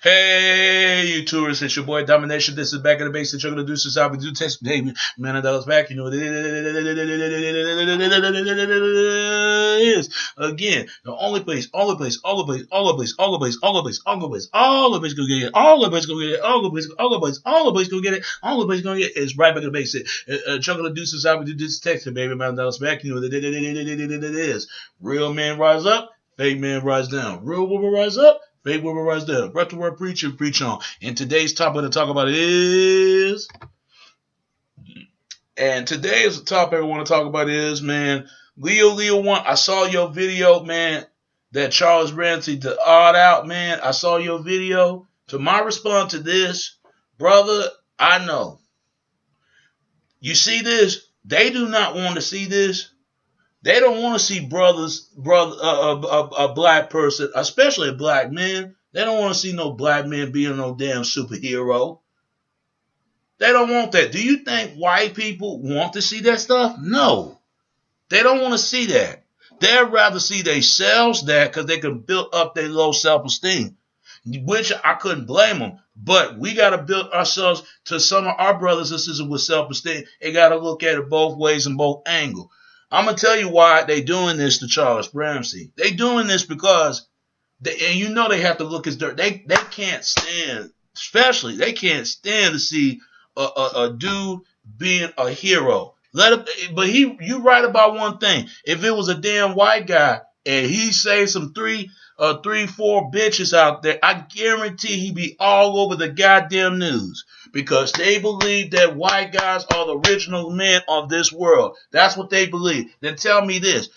Hey, you tourists, it's your boy Domination. This is Back in the Base. That you're gonna do since I do text baby. Man, that was back. You know what it is. Again, the only place, all the place, all the place, all the place, all the place, all the place, all the place, all the place gonna get it, all the place gonna get it, all the place, all the place, all the place gonna get it, all the place gonna get it. It's right back in the base. Chuck gonna do since I do this text baby. Man, that was back. You know what it is. Real men rise up, fake men rise down. Real woman rise up. Faith will rise there. Breath the word preacher, preach on. And today's topic to talk about is. And today's topic I want to talk about is, man, Leo 1. I saw your video, man, that Charles Ramsey the odd out, man. I saw your video. To my response to this, brother, I know. You see this? They do not want to see this. They don't want to see a black person, especially a black man. They don't want to see no black man being no damn superhero. They don't want that. Do you think white people want to see that stuff? No. They don't want to see that. They'd rather see themselves that because they can build up their low self-esteem, which I couldn't blame them. But we got to build ourselves to some of our brothers and sisters with self-esteem. They got to look at it both ways and both angles. I'm going to tell you why they doing this to Charles Ramsey. They doing this because, and you know they have to look as dirt. They can't stand, especially, they can't stand to see a dude being a hero. But you right about one thing. If it was a damn white guy and he say some three, four bitches out there, I guarantee he'd be all over the goddamn news. Because they believe that white guys are the original men of this world. That's what they believe. Then tell me this.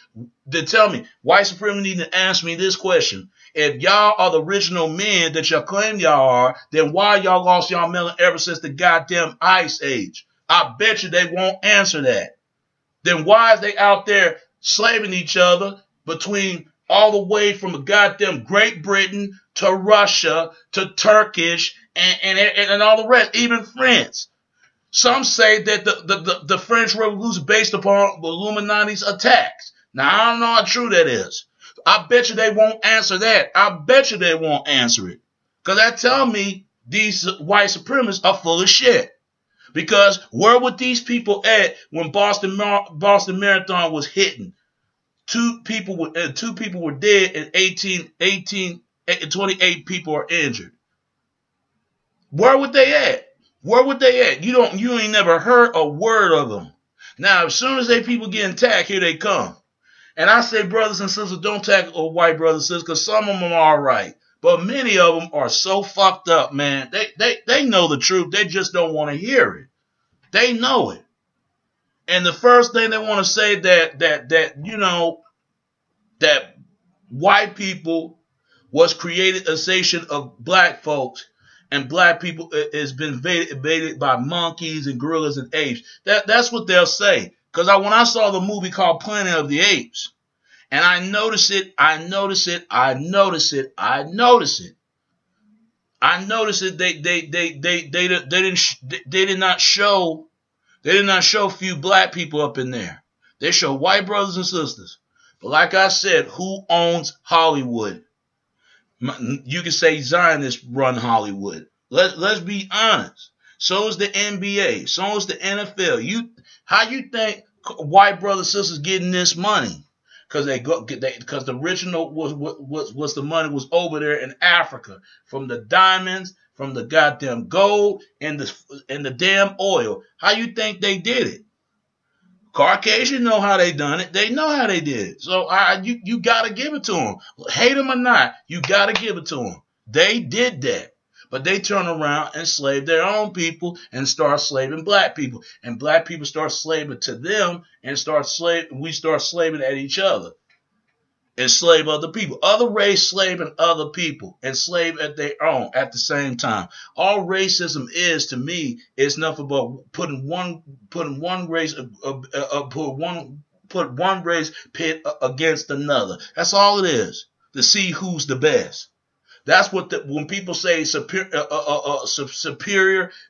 Then tell me, white supremacy need to answer me this question. If y'all are the original men that y'all claim y'all are, then why y'all lost y'all melanin ever since the goddamn Ice Age? I bet you they won't answer that. Then why is they out there slaving each other between all the way from goddamn Great Britain to Russia to Turkish and all the rest, even France? Some say that the French Revolution based upon the Illuminati's attacks. Now, I don't know how true that is. I bet you they won't answer that. I bet you they won't answer it. Because that tell me these white supremacists are full of shit. Because where were these people at when Boston Marathon was hitting? Two people were dead and 28 people are injured. Where would they at? Where would they at? You ain't never heard a word of them. Now, as soon as they people get attacked, here they come. And I say, brothers and sisters, don't attack white brothers and sisters, because some of them are all right. But many of them are so fucked up, man. They know the truth. They just don't want to hear it. They know it. And the first thing they want to say that white people was created a nation of black folks, and black people has been invaded by monkeys and gorillas and apes. That's what they'll say. Because when I saw the movie called Planet of the Apes, and I noticed it, they did not show few black people up in there. They show white brothers and sisters. But like I said, who owns Hollywood? You can say Zionists run Hollywood. Let's be honest. So is the NBA. So is the NFL. How you think white brothers and sisters getting this money? Because the original was the money was over there in Africa, from the diamonds, from the goddamn gold, and the damn oil. How you think they did it? Caucasians know how they done it. They know how they did it. So you gotta give it to them. Hate them or not, you gotta give it to them. They did that. But they turn around and slave their own people and start slaving black people. And black people start slaving to them and we start slaving at each other. And slave other people. Other race slaving other people and slave at their own at the same time. All racism is, to me, is nothing but putting one race put one race pit against another. That's all it is. To see who's the best. That's what when people say superior,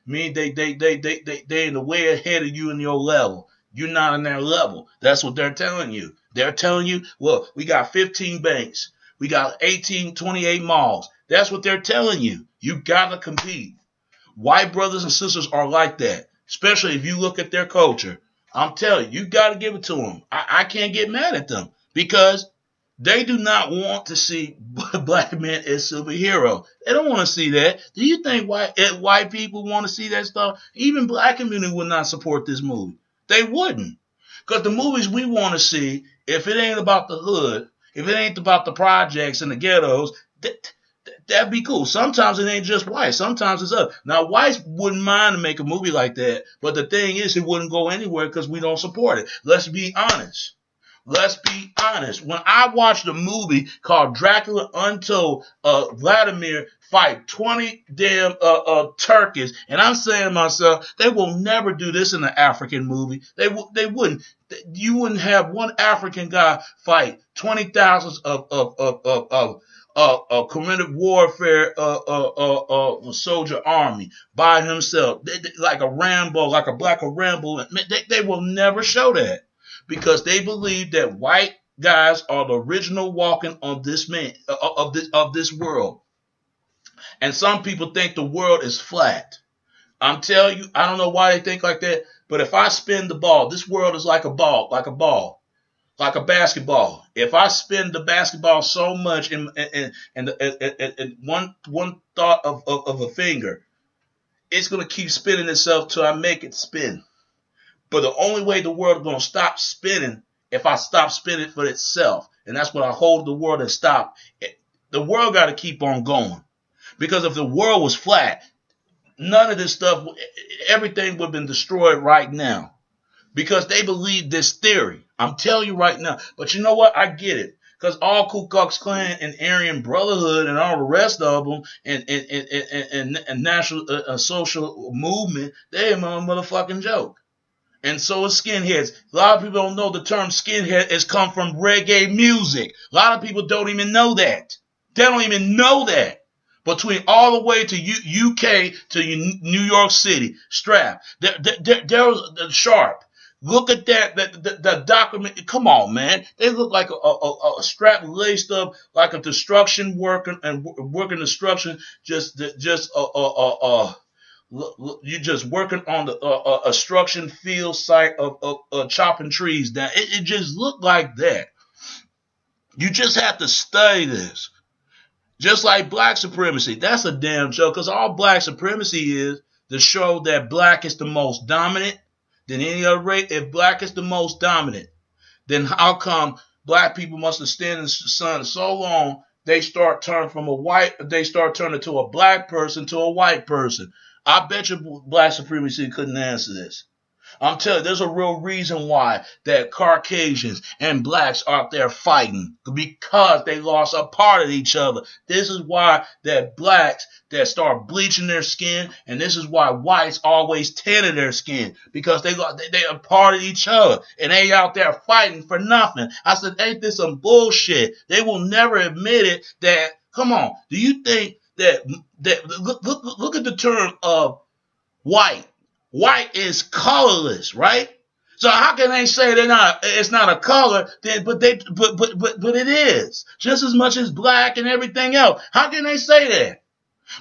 mean they in the way ahead of you in your level. You're not on their level. That's what they're telling you. They're telling you, well, we got 15 banks. We got 18, 28 malls. That's what they're telling you. You got to compete. White brothers and sisters are like that, especially if you look at their culture. I'm telling you, you got to give it to them. I can't get mad at them because they do not want to see black men as superheroes. They don't want to see that. Do you think white people want to see that stuff? Even black community would not support this movie. They wouldn't. Because the movies we want to see, if it ain't about the hood, if it ain't about the projects and the ghettos, that'd be cool. Sometimes it ain't just white. Sometimes it's us. Now, whites wouldn't mind to make a movie like that. But the thing is, it wouldn't go anywhere because we don't support it. Let's be honest. Let's be honest. When I watched a movie called Dracula Untold, Vladimir fight 20 damn turkeys, and I'm saying to myself, they will never do this in an African movie. They wouldn't. You wouldn't have one African guy fight 20,000 of committed warfare soldier army by himself, like a Rambo, like a black Rambo. They will never show that. Because they believe that white guys are the original walking on this man of this world. And some people think the world is flat. I'm telling you, I don't know why they think like that, but if I spin the ball, this world is like a basketball. If I spin the basketball so much in one thought of a finger, it's gonna keep spinning itself till I make it spin. But the only way the world is going to stop spinning if I stop spinning for itself. And that's when I hold the world and stop. The world got to keep on going. Because if the world was flat, none of this stuff, everything would have been destroyed right now. Because they believe this theory. I'm telling you right now. But you know what? I get it. Because all Ku Klux Klan and Aryan Brotherhood and all the rest of them and national social movement, they are a motherfucking joke. And so is skinheads. A lot of people don't know the term skinhead has come from reggae music. A lot of people don't even know that. They don't even know that. Between all the way to UK to New York City, Strap. There's Sharp. Look at that. The document. Come on, man. They look like a strap laced up like a destruction worker and working destruction. You're just working on the construction field site of chopping trees down. It just looked like that. You just have to study this. Just like black supremacy. That's a damn joke because all black supremacy is to show that black is the most dominant than any other race. If black is the most dominant, then how come black people must have stood in the sun so long they start turning to a black person to a white person? I bet you black supremacy couldn't answer this. I'm telling you, there's a real reason why that Caucasians and blacks are out there fighting because they lost a part of each other. This is why that blacks that start bleaching their skin, and this is why whites always tanning their skin because they are part of each other and they out there fighting for nothing. I said, ain't this some bullshit? They will never admit it. That come on, do you think that look at the term of white? White is colorless, right? So how can they say it's not a color? But it is just as much as black and everything else. How can they say that?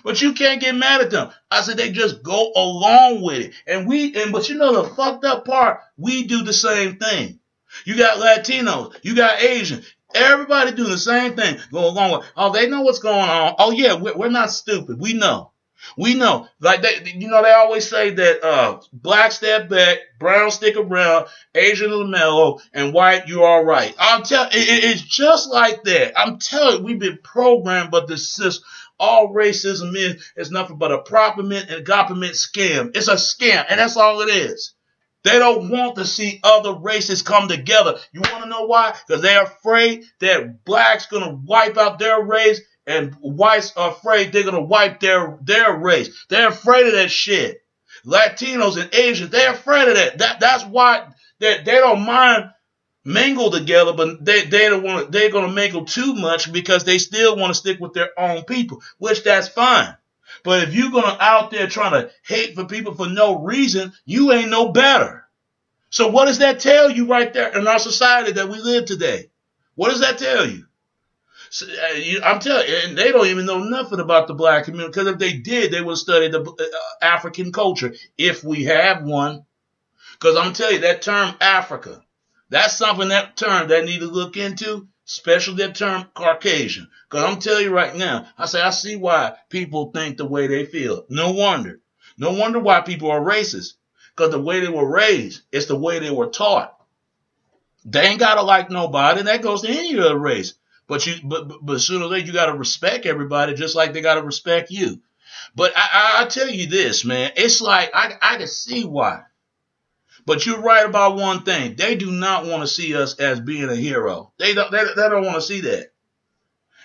But you can't get mad at them. I said they just go along with it, but you know the fucked up part, we do the same thing. You got Latinos, you got Asians. Everybody doing the same thing. Go along with. Oh, they know what's going on. Oh yeah, we're not stupid. We know. Like they always say that black step back, brown stick around, Asian LaMelo, and white you all right. I'm telling it's just like that. I'm telling you, we've been programmed, but all racism is nothing but a propaganda and government scam. It's a scam, and that's all it is. They don't want to see other races come together. You want to know why? Because they're afraid that blacks gonna wipe out their race. And whites are afraid they're going to wipe their race. They're afraid of that shit. Latinos and Asians, they're afraid of that. That's why they don't mind mingle together, but they don't want. They're going to mingle too much because they still want to stick with their own people, which that's fine. But if you're going to out there trying to hate for people for no reason, you ain't no better. So what does that tell you right there in our society that we live today? What does that tell you? I'm telling you, and they don't even know nothing about the black community, because if they did, they would study the African culture, if we have one. Because I'm telling you, that term Africa, that's something, that term that need to look into, especially that term Caucasian. Because I'm telling you right now, I see why people think the way they feel. No wonder. No wonder why people are racist. Because the way they were raised, it's the way they were taught. They ain't gotta like nobody. That goes to any other race. But sooner or later you gotta respect everybody, just like they gotta respect you. But I tell you this, man, it's like I can see why. But you're right about one thing. They do not want to see us as being a hero. They don't want to see that.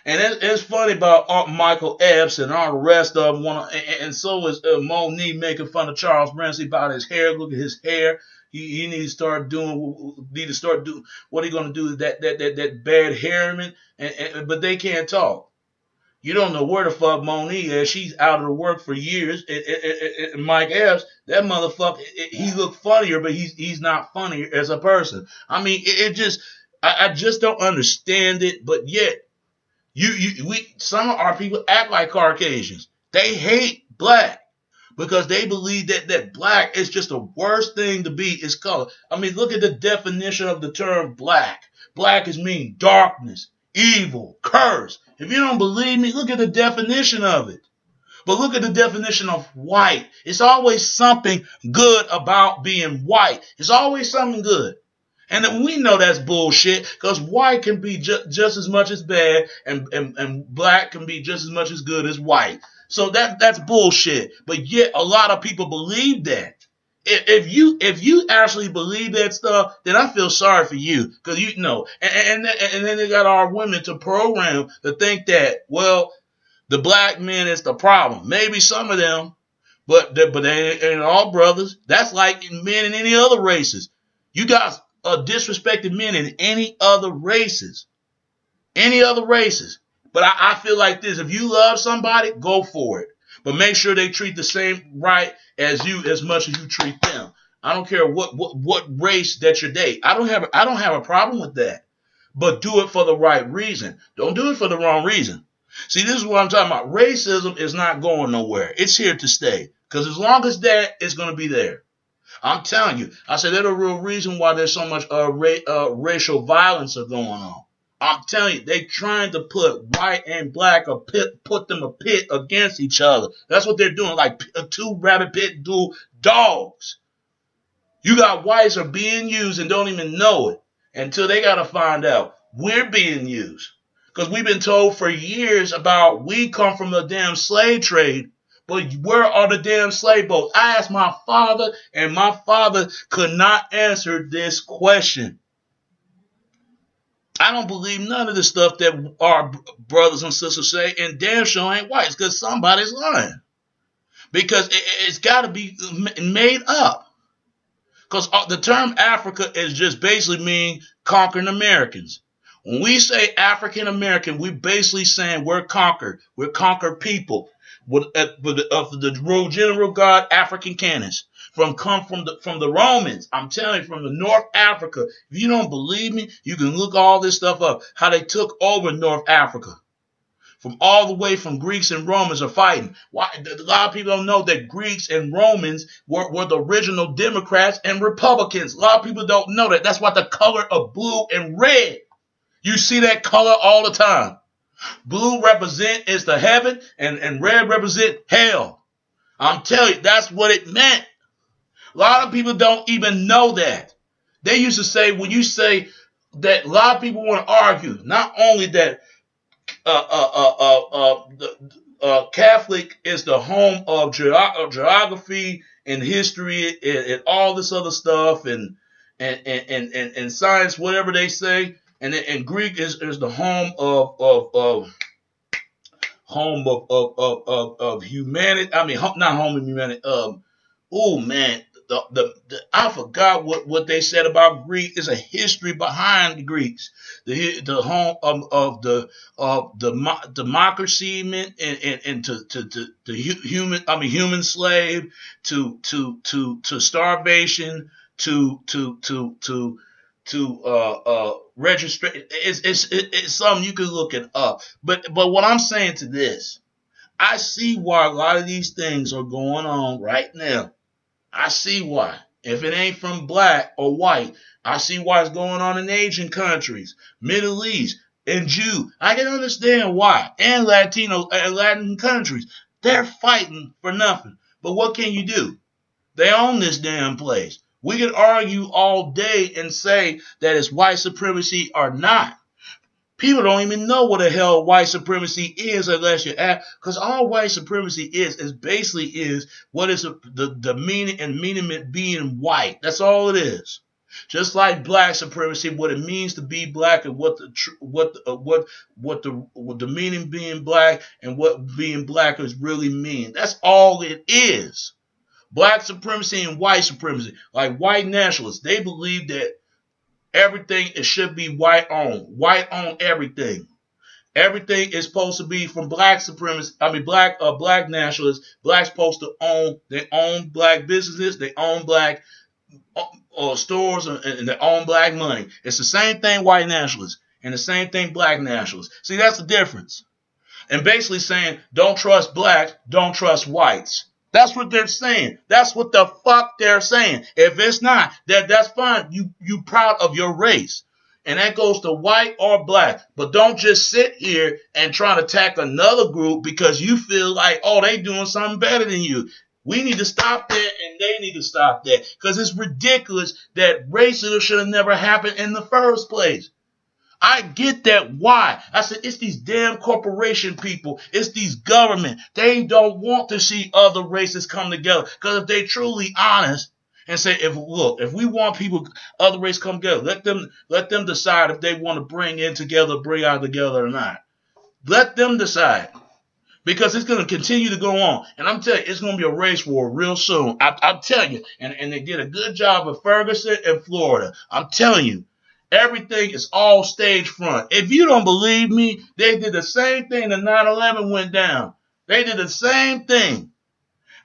And it's funny about Michael Epps and all the rest of them. And so is Monique making fun of Charles Ramsey about his hair. Look at his hair. He needs to start doing. What are you going to do? That bad hairman. But they can't talk. You don't know where the fuck Monique is. She's out of the work for years. And Mike Epps, that motherfucker, he looked funnier, but he's not funny as a person. I mean, I just don't understand it. But yet, some of our people act like Caucasians. They hate black because they believe that black is just the worst thing to be is color. I mean, look at the definition of the term black. Black is mean darkness, evil, curse. If you don't believe me, look at the definition of it. But look at the definition of white. It's always something good about being white. It's always something good. And then we know that's bullshit, because white can be just as much as bad, and black can be just as much as good as white. So that's bullshit. But yet a lot of people believe that. If you actually believe that stuff, then I feel sorry for you, because you know. And then they got our women to program to think that, well, the black men is the problem. Maybe some of them, but they ain't all brothers. That's like men in any other races. You guys disrespected men in any other races. Any other races. But I feel like this: if you love somebody, go for it. But make sure they treat the same right as you, as much as you treat them. I don't care what race that you date. I don't have a problem with that. But do it for the right reason. Don't do it for the wrong reason. See, this is what I'm talking about. Racism is not going nowhere. It's here to stay. Because as long as that, it's going to be there. I'm telling you. I said there's a real reason why there's so much racial violence going on. I'm telling you, they trying to put white and black put them a pit against each other. That's what they're doing, like two rabbit pit dogs. You got whites are being used and don't even know it until they got to find out we're being used. Because we've been told for years about we come from the damn slave trade, but where are the damn slave boats? I asked my father, and my father could not answer this question. I don't believe none of the stuff that our brothers and sisters say, and damn sure ain't whites, because somebody's lying. Because it's got to be made up. Because the term Africa is just basically mean conquering Americans. When we say African American, we're basically saying we're conquered. We're conquered people. Of the general God, African Canaans. From the Romans. I'm telling you, from the North Africa. If you don't believe me, you can look all this stuff up. How they took over North Africa. From all the way from Greeks and Romans are fighting. Why? A lot of people don't know that Greeks and Romans were the original Democrats and Republicans. A lot of people don't know that. That's why the color of blue and red. You see that color all the time. Blue is the heaven, and red represent hell. I'm telling you, that's what it meant. A lot of people don't even know that. They used to say, when you say that, a lot of people want to argue, not only that Catholic is the home of geography and history and all this other stuff and science, whatever they say, and Greek is the home of humanity. I mean, not home of humanity. Oh man, I forgot what they said about Greek. Is a history behind the Greeks. The home of the democracy and to human slave to starvation to register. It's something you can look it up. But what I'm saying to this, I see why a lot of these things are going on right now. I see why. If it ain't from black or white, I see why it's going on in Asian countries, Middle East, and Jew. I can understand why. And Latino and Latin countries. They're fighting for nothing. But what can you do? They own this damn place. We can argue all day and say that it's white supremacy or not. People don't even know what the hell white supremacy is unless you ask, because all white supremacy is basically is what is the meaning and meaning it being white. That's all it is. Just like black supremacy, what it means to be black and what the meaning being black and what being black is really mean. That's all it is. Black supremacy and white supremacy, like white nationalists, they believe that everything it should be white owned. White own everything. Everything is supposed to be from black supremacy. I mean, black nationalists. Black's supposed to own. They own black businesses. They own black stores and they own black money. It's the same thing white nationalists and the same thing black nationalists. See, that's the difference. And basically saying, don't trust blacks, don't trust whites. That's what they're saying. That's what the fuck they're saying. If it's not, that's fine. You proud of your race. And that goes to white or black. But don't just sit here and try to attack another group because you feel like, oh, they doing something better than you. We need to stop that and they need to stop that. Because it's ridiculous that racism should have never happened in the first place. I get that. Why? I said, it's these damn corporation people. It's these government. They don't want to see other races come together. Because if they truly honest and say, if we want people, other races come together, let them decide if they want to bring out together or not. Let them decide. Because it's going to continue to go on. And I'm telling you, it's going to be a race war real soon. I'm telling you. And they did a good job of Ferguson and Florida. I'm telling you. Everything is all stage front. If you don't believe me, they did the same thing that 9/11 went down. They did the same thing.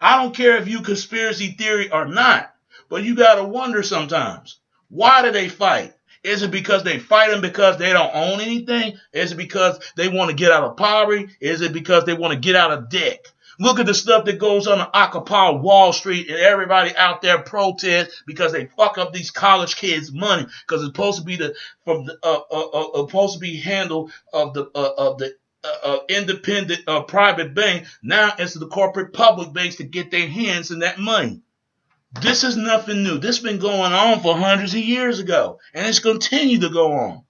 I don't care if you conspiracy theory or not, but you got to wonder sometimes. Why do they fight? Is it because they fighting because they don't own anything? Is it because they want to get out of poverty? Is it because they want to get out of debt? Look at the stuff that goes on in Occupy Wall Street and everybody out there protest because they fuck up these college kids' money because it's supposed to be supposed to be handled of the independent private bank. Now it's the corporate public banks to get their hands in that money. This is nothing new. This has been going on for hundreds of years ago, and it's continued to go on.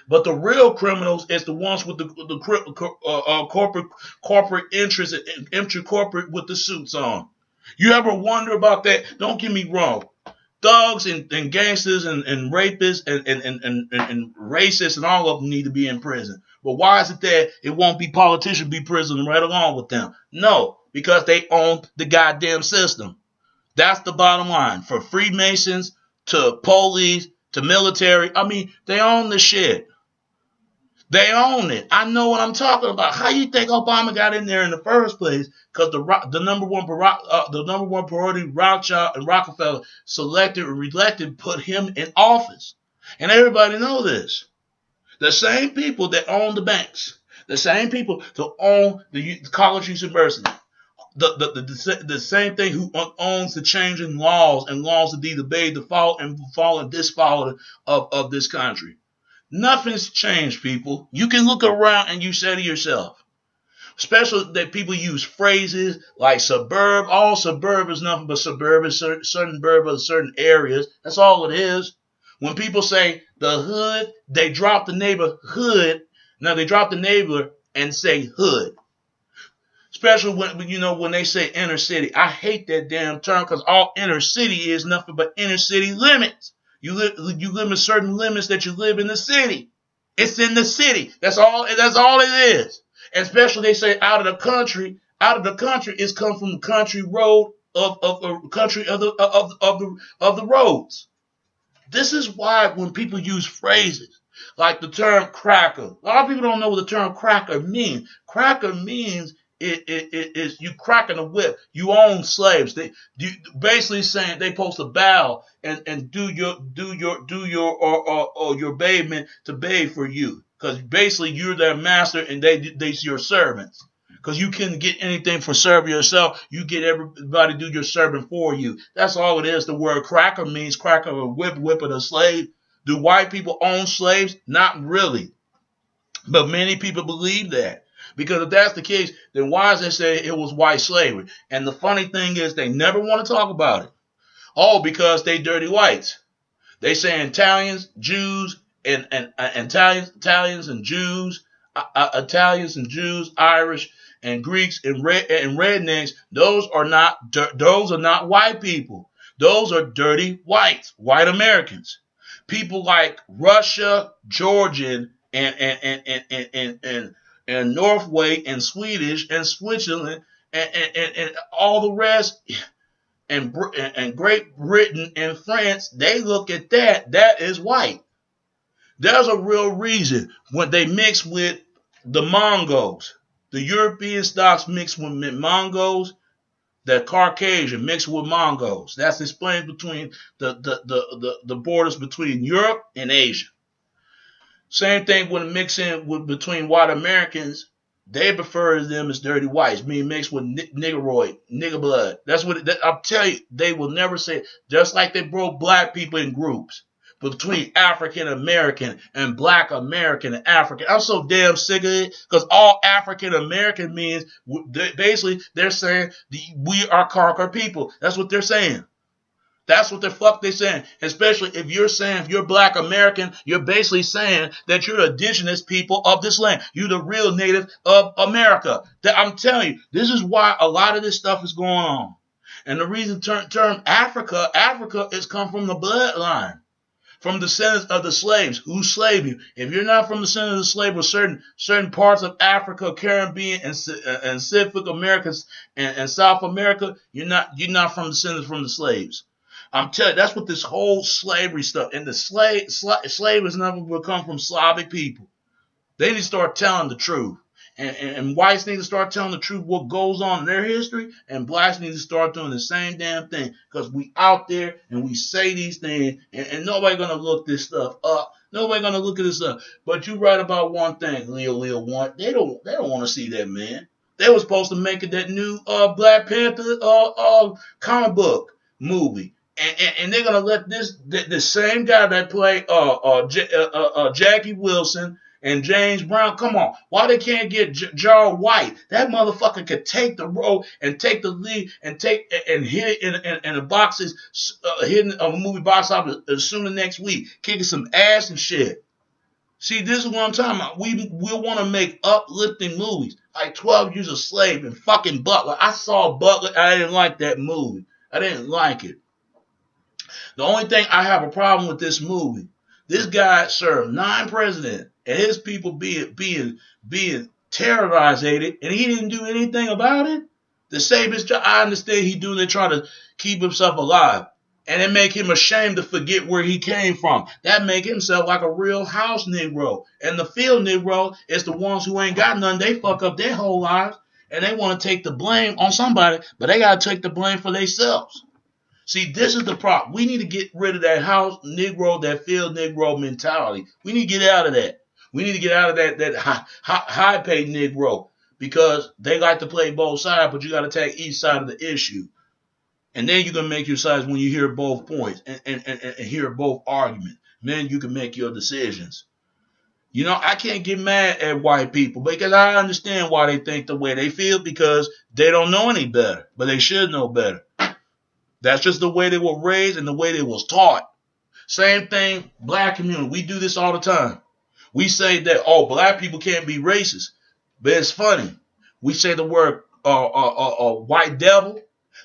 But the real criminals is the ones with the corporate interests and intra-corporate with the suits on. You ever wonder about that? Don't get me wrong. Thugs and gangsters and rapists and racists and all of them need to be in prison. But why is it that it won't be politicians be prison right along with them? No, because they own the goddamn system. That's the bottom line. From Freemasons to police to military. I mean, they own the shit. They own it. I know what I'm talking about. How you think Obama got in there in the first place? Because the number one priority Rothschild and Rockefeller selected or elected put him in office, and everybody know this. The same people that own the banks, the same people that own the college university, the same thing who owns the changing laws and laws that either obey the fall and disfollow of this country. Nothing's changed, people. You can look around and you say to yourself, especially that people use phrases like suburb. All suburb is nothing but suburban, certain suburb of certain areas. That's all it is. When people say the hood, they drop the neighborhood. Now they drop the neighbor and say hood. Especially when they say inner city. I hate that damn term because all inner city is nothing but inner city limits. You live in certain limits that you live in the city. It's in the city. That's all it is. And especially they say out of the country. Out of the country is come from the country road of the roads. This is why when people use phrases like the term cracker, a lot of people don't know what the term cracker means. Cracker means it is you cracking the whip. You own slaves. They you, basically saying they supposed to bow and do your or your bathment to bathe for you, because basically you're their master and they your servants. Because you couldn't get anything for serving yourself, you get everybody do your serving for you. That's all it is. The word cracker means cracker or whipping a slave. Do white people own slaves? Not really. But many people believe that. Because if that's the case, then why does they say it was white slavery? And the funny thing is they never want to talk about it. Oh, because they dirty whites. They say Italians, Jews, and Italians and Jews, Italians and Jews, Irish and Greeks and rednecks. Those are not white people. Those are dirty whites, white Americans. People like Russia, Georgian, and Norway and Swedish and Switzerland and all the rest and Great Britain and France, they look at that is white. There's a real reason when they mix with the Mongols. The European stocks mixed with Mongols, the Caucasian mixed with Mongols. That's explained between the borders between Europe and Asia. Same thing when mixing between white Americans, they prefer them as dirty whites, meaning mixed with niggeroid, nigger blood. That's what I'll tell you. They will never say, just like they broke black people in groups. But between African American and Black American and African, I'm so damn sick of it, because all African American means basically they're saying we are conquered people. That's what they're saying. That's what the fuck they're saying. Especially if you're Black American, you're basically saying that you're indigenous people of this land. You're the real native of America. I'm telling you, this is why a lot of this stuff is going on. And the reason term Africa is come from the bloodline, from the descendants of the slaves who slaved you. If you're not from the descendants of the slave or certain parts of Africa, Caribbean, and Pacific Americas and South America, you're not from the descendants from the slaves. I'm telling you, that's what this whole slavery stuff, and the slave has never become from Slavic people. They need to start telling the truth. And whites need to start telling the truth what goes on in their history, and blacks need to start doing the same damn thing, because we out there and we say these things, and nobody gonna look this stuff up. Nobody gonna look at this stuff. But you right about one thing, Leo one. They don't want to see that, man. They were supposed to make it that new Black Panther comic book movie. And they're gonna let the same guy that played Jackie Wilson and James Brown, come on, why they can't get Gerald White? That motherfucker could take the role and take the lead and hit it in the boxes, hitting a movie box office as soon as next week, kicking some ass and shit. See, this is what I'm talking about. We want to make uplifting movies like 12 Years a Slave and fucking Butler. I saw Butler. I didn't like that movie. I didn't like it. The only thing I have a problem with this movie, this guy served 9 presidents and his people being terrorized, and he didn't do anything about it. To save his job, I understand he doing it trying to keep himself alive. And it make him ashamed to forget where he came from. That make himself like a real house Negro. And the field Negro is the ones who ain't got none. They fuck up their whole lives. And they want to take the blame on somebody, but they got to take the blame for themselves. See, this is the problem. We need to get rid of that house Negro, that field Negro mentality. We need to get out of that. We need to get out of that high-paid Negro, because they like to play both sides, but you got to take each side of the issue. And then you can make your sides when you hear both points and hear both arguments. Then you can make your decisions. You know, I can't get mad at white people because I understand why they think the way they feel, because they don't know any better, but they should know better. That's just the way they were raised and the way they was taught. Same thing, Black community. We do this all the time. We say that, Black people can't be racist. But it's funny. We say the word white devil.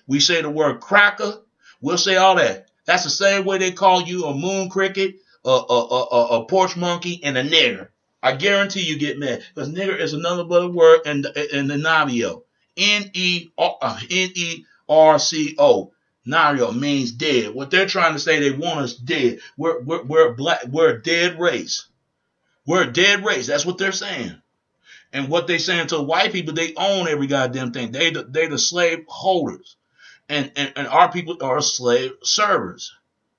We say the word cracker. We'll say all that. That's the same way they call you a moon cricket, a porch monkey, and a nigger. I guarantee you get mad, because nigger is another but word in the Navajo. Nerco. Nario means dead. What they're trying to say, they want us dead. We're black. We're a dead race. We're a dead race. That's what they're saying. And what they saying to white people, they own every goddamn thing. They the slave holders. And our people are slave servers.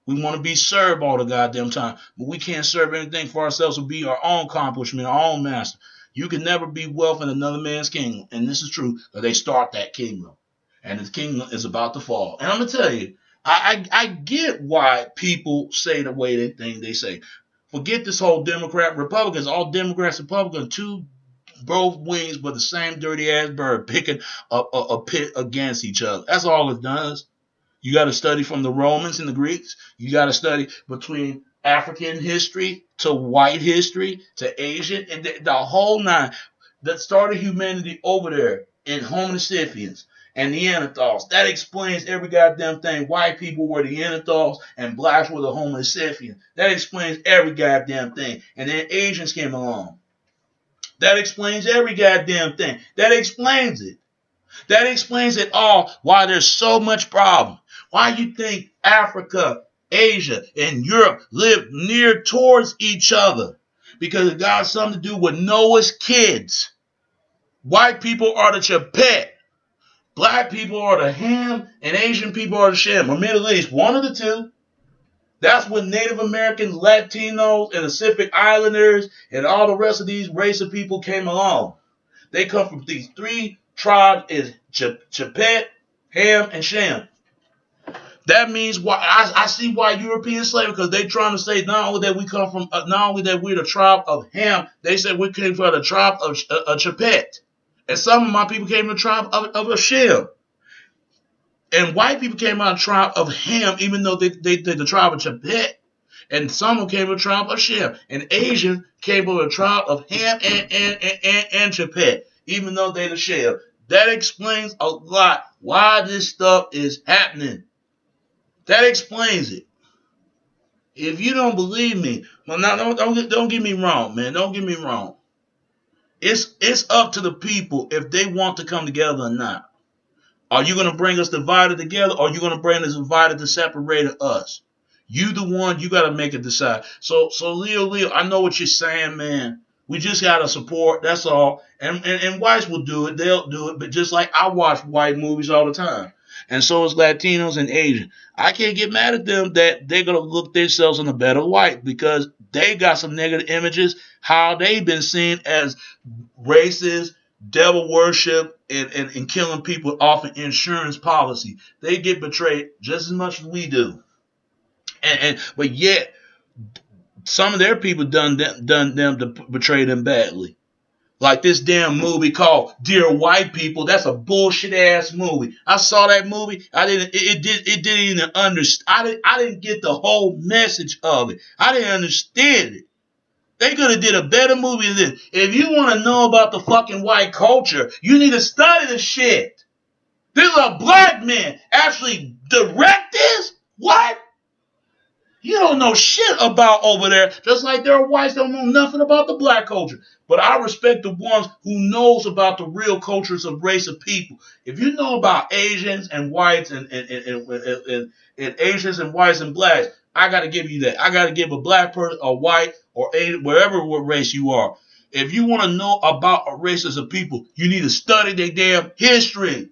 We want to be served all the goddamn time, but we can't serve anything for ourselves or be our own accomplishment, our own master. You can never be wealth in another man's kingdom, and this is true. They start that kingdom, and the kingdom is about to fall. And I'm gonna tell you, I get why people say the way they think they say. Forget this whole Democrat Republicans. All Democrats Republicans, two both wings, but the same dirty ass bird picking a pit against each other. That's all it does. You got to study from the Romans and the Greeks. You got to study between African history to white history to Asian and the whole nine that started humanity over there in Homo sapiens and Neanderthals. That explains every goddamn thing. White people were the Neanderthals and blacks were the Homo sapiens. That explains every goddamn thing. And then Asians came along. That explains every goddamn thing. That explains it. That explains it all, why there's so much problem. Why you think Africa, Asia, and Europe live near towards each other. Because it got something to do with Noah's kids. White people are the Chapet. Black people are the Ham, and Asian people are the Shem, or Middle East, one of the two. That's when Native Americans, Latinos, and Pacific Islanders, and all the rest of these race of people came along. They come from these three tribes: is Chapet, Ham, and Shem. That means why I see why European slavery, because they trying to say not only that we come from, not only that we're the tribe of Ham, they said we came from the tribe of Chapet, and some of my people came from the tribe of Shem. And white people came out of the tribe of Ham, even though they the tribe of Chapet. And some of them came from the tribe of Shem. And Asian came from the tribe of Ham and Chapet, even though they're the Shem. That explains a lot why this stuff is happening. That explains it. If you don't believe me, well, now don't get me wrong, man. Don't get me wrong. It's up to the people if they want to come together or not. Are you going to bring us divided together, or are you going to bring us divided to separate us? You the one, you got to make it decide. So Leo, I know what you're saying, man. We just got to support, that's all. And whites will do it, they'll do it. But just like I watch white movies all the time. And so is Latinos and Asian. I can't get mad at them that they're going to look themselves in the better white, because they got some negative images, how they've been seen as racist, devil worship, and killing people off an insurance policy. They get betrayed just as much as we do. But yet, some of their people done them to betray them badly. Like this damn movie called Dear White People. That's a bullshit ass movie. I saw that movie. It didn't even understand. I didn't get the whole message of it. I didn't understand it. They could have did a better movie than this. If you want to know about the fucking white culture, you need to study the shit. This is a black man actually direct this? What? You don't know shit about over there, just like there are whites that don't know nothing about the black culture. But I respect the ones who knows about the real cultures of race of people. If you know about Asians and whites and Asians and whites and blacks, I got to give you that. I got to give a black person, a white, or wherever what race you are. If you want to know about a race of people, you need to study their damn history.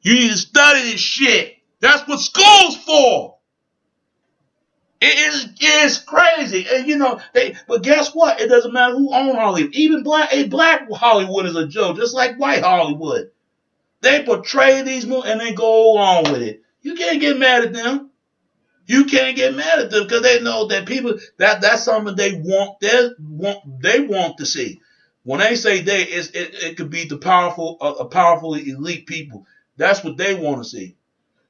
You need to study this shit. That's what school's for. It is crazy. And but guess what? It doesn't matter who owns Hollywood. Even black Hollywood is a joke, just like white Hollywood. They portray these movies and they go along with it. You can't get mad at them. You can't get mad at them because they know that people that's something they want to see. When they say it could be the powerful elite people. That's what they want to see.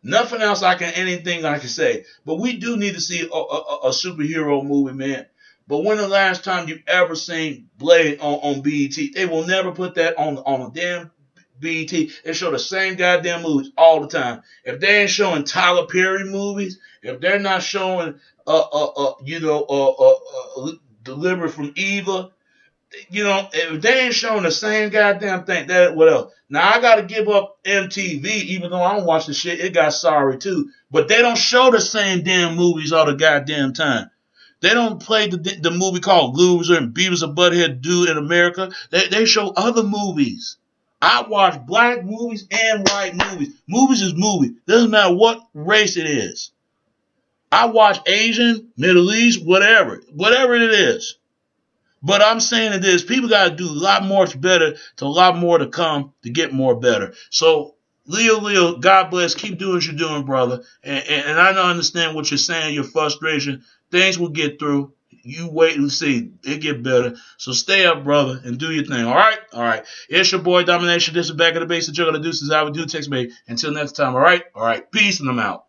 Nothing else anything I can say. But we do need to see a superhero movie, man. But when the last time you ever seen Blade on BET? They will never put that on a damn BET. They show the same goddamn movies all the time. If they ain't showing Tyler Perry movies, if they're not showing Delivered from Eva, if they ain't showing the same goddamn thing, what else? Now I gotta give up MTV, even though I don't watch the shit. It got sorry too, but they don't show the same damn movies all the goddamn time. They don't play the movie called Loser and Beavis and Butthead do in America. They show other movies. I watch black movies and white movies. Movies is movie. Doesn't matter what race it is. I watch Asian, Middle East, whatever it is. But I'm saying it is, people got to do a lot more better to a lot more to come to get more better. So, Leo, God bless. Keep doing what you're doing, brother. And I don't understand what you're saying, your frustration. Things will get through. You wait and see. It get better. So stay up, brother, and do your thing. All right? All right. It's your boy, Domination. This is Back of the Base. The Juggle of the Deuces. I would do. Text me. Until next time. All right? All right. Peace, and I'm out.